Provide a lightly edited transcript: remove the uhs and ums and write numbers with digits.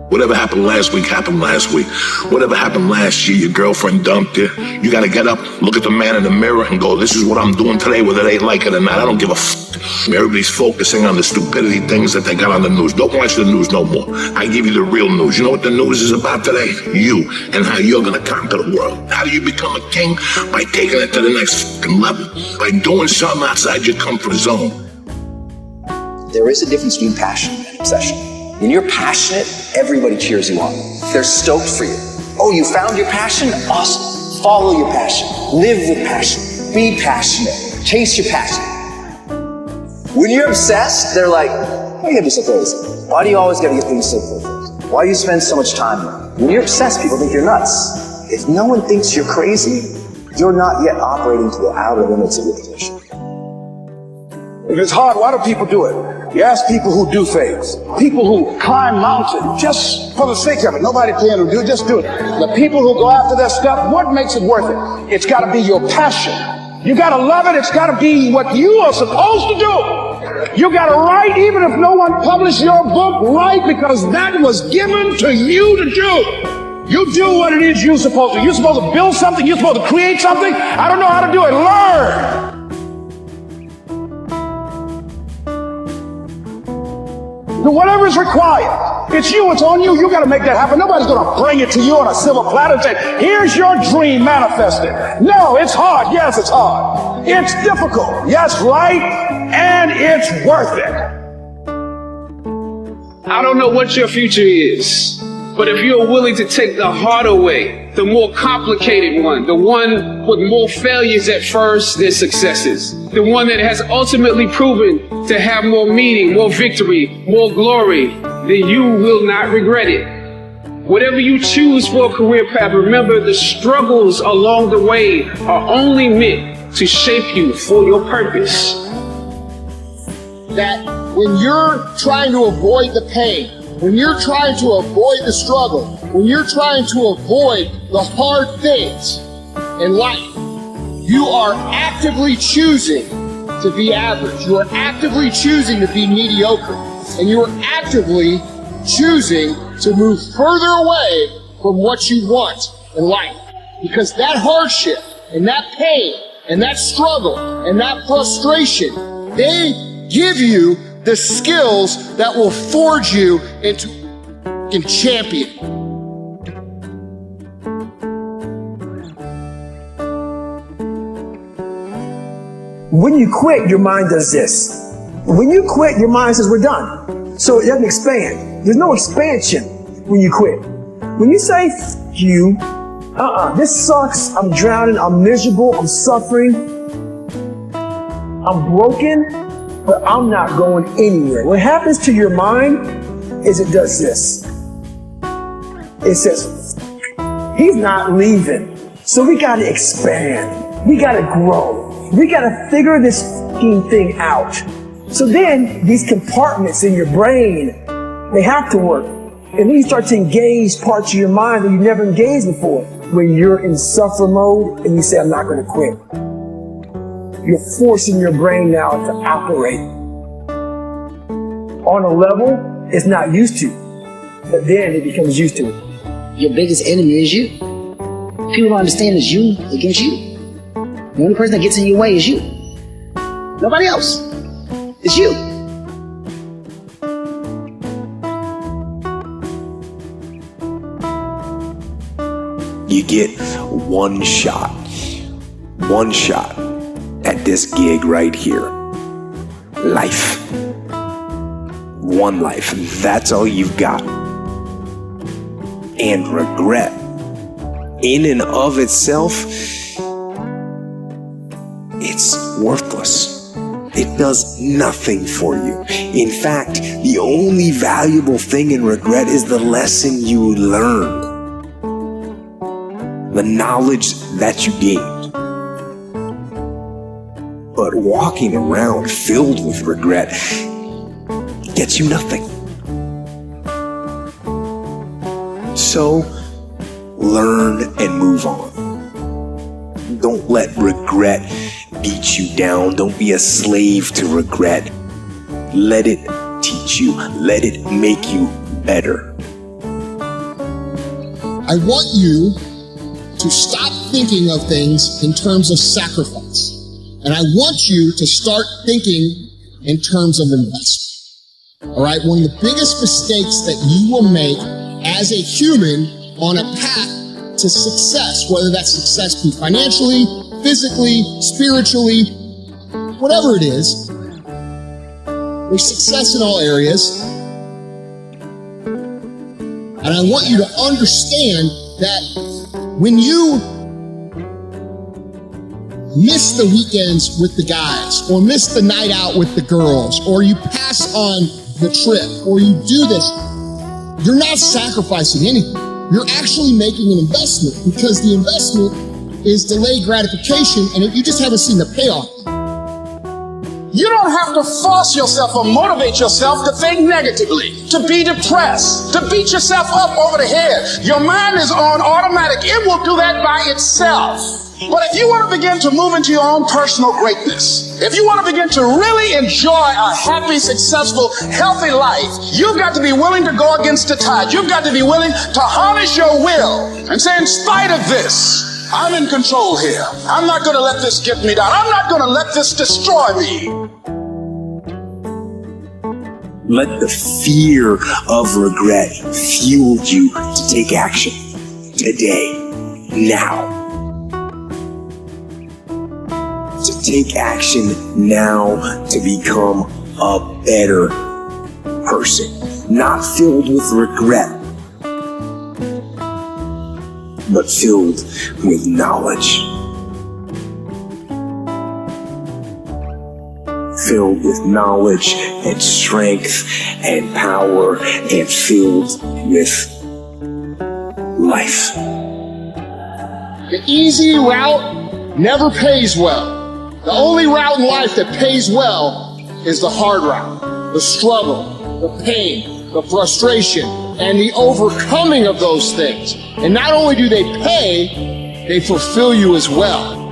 Whatever happened last week happened last week. Whatever happened last year, your girlfriend dumped you. You gotta get up, look at the man in the mirror and go, this is what I'm doing today, whether they like it or not. I don't give a f***. Everybody's focusing on the stupidity things that they got on the news. Don't watch the news no more. I give you the real news. You know what the news is about today? You, and how you're gonna conquer the world. How do you become a king? By taking it to the next f***ing level. By doing something outside your comfort zone. There is a difference between passion and obsession. When you're passionate, everybody cheers you on. They're stoked for you. Oh, you found your passion? Awesome. Follow your passion. Live with passion. Be passionate. Chase your passion. When you're obsessed, they're like, why do you gotta be so crazy? Why do you always gotta get things so crazy? Why do you spend so much time on it? When you're obsessed, people think you're nuts. If no one thinks you're crazy, you're not yet operating to the outer limits of your position. If it's hard, why do people do it? You ask people who do things. People who climb mountains just for the sake of it. Nobody paying them to do it, just do it. The people who go after that stuff, what makes it worth it? It's gotta be your passion. You gotta love it. It's gotta be what you are supposed to do. You gotta write, even if no one published your book, write because that was given to you to do. You do what it is you're supposed to. You're supposed to build something. You're supposed to create something. I don't know how to do it. Learn. Do whatever is required. It's you, it's on you. You got to make that happen. Nobody's going to bring it to you on a silver platter and say, here's your dream manifested. No, it's hard. Yes, it's hard. It's difficult. Yes, right. And it's worth it. I don't know what your future is, but if you're willing to take the harder way, the more complicated one, the one with more failures at first than successes, the one that has ultimately proven to have more meaning, more victory, more glory, then you will not regret it. Whatever you choose for a career path, remember the struggles along the way are only meant to shape you for your purpose. That when you're trying to avoid the pain, when you're trying to avoid the struggle, when you're trying to avoid the hard things in life, you are actively choosing to be average. You are actively choosing to be mediocre. And you are actively choosing to move further away from what you want in life. Because that hardship and that pain and that struggle and that frustration, they give you the skills that will forge you into a champion. When you quit, your mind does this. When you quit, your mind says, we're done. So it doesn't expand. There's no expansion when you quit. When you say, F you, this sucks, I'm drowning, I'm miserable, I'm suffering, I'm broken, but I'm not going anywhere. What happens to your mind is it does this. It says, he's not leaving. So we gotta expand. We gotta grow. We gotta figure this f***ing thing out. So then these compartments in your brain, they have to work. And then you start to engage parts of your mind that you never engaged before. When you're in suffer mode and you say, I'm not gonna quit. You're forcing your brain now to operate on a level it's not used to, but then it becomes used to it. Your biggest enemy is you. People don't understand it's you against you. The only person that gets in your way is you. Nobody else. It's you. You get one shot at this gig right here. Life. One life. That's all you've got. And regret, in and of itself, it's worthless. It does nothing for you. In fact, the only valuable thing in regret is the lesson you learned. The knowledge that you gained. But walking around filled with regret gets you nothing. So, learn and move on. Don't let regret beat you down. Don't be a slave to regret. Let it teach you. Let it make you better. I want you to stop thinking of things in terms of sacrifice. And I want you to start thinking in terms of investment. All right? One of the biggest mistakes that you will make as a human on a path to success, whether that success be financially, physically, spiritually, whatever it is, there's success in all areas. And I want you to understand that when you miss the weekends with the guys, or miss the night out with the girls, or you pass on the trip, or you do this, you're not sacrificing anything. You're actually making an investment, because the investment is delayed gratification, and you just haven't seen the payoff. You don't have to force yourself or motivate yourself to think negatively, to be depressed, to beat yourself up over the head. Your mind is on automatic. It will do that by itself. But if you want to begin to move into your own personal greatness, if you want to begin to really enjoy a happy, successful, healthy life, you've got to be willing to go against the tide. You've got to be willing to harness your will and say, in spite of this, I'm in control here. I'm not going to let this get me down. I'm not going to let this destroy me. Let the fear of regret fuel you to take action today, now. To take action now to become a better person, not filled with regret, but filled with knowledge. Filled with knowledge and strength and power, and filled with life. The easy route never pays well. The only route in life that pays well is the hard route, the struggle, the pain, the frustration, and the overcoming of those things. And not only do they pay, they fulfill you as well.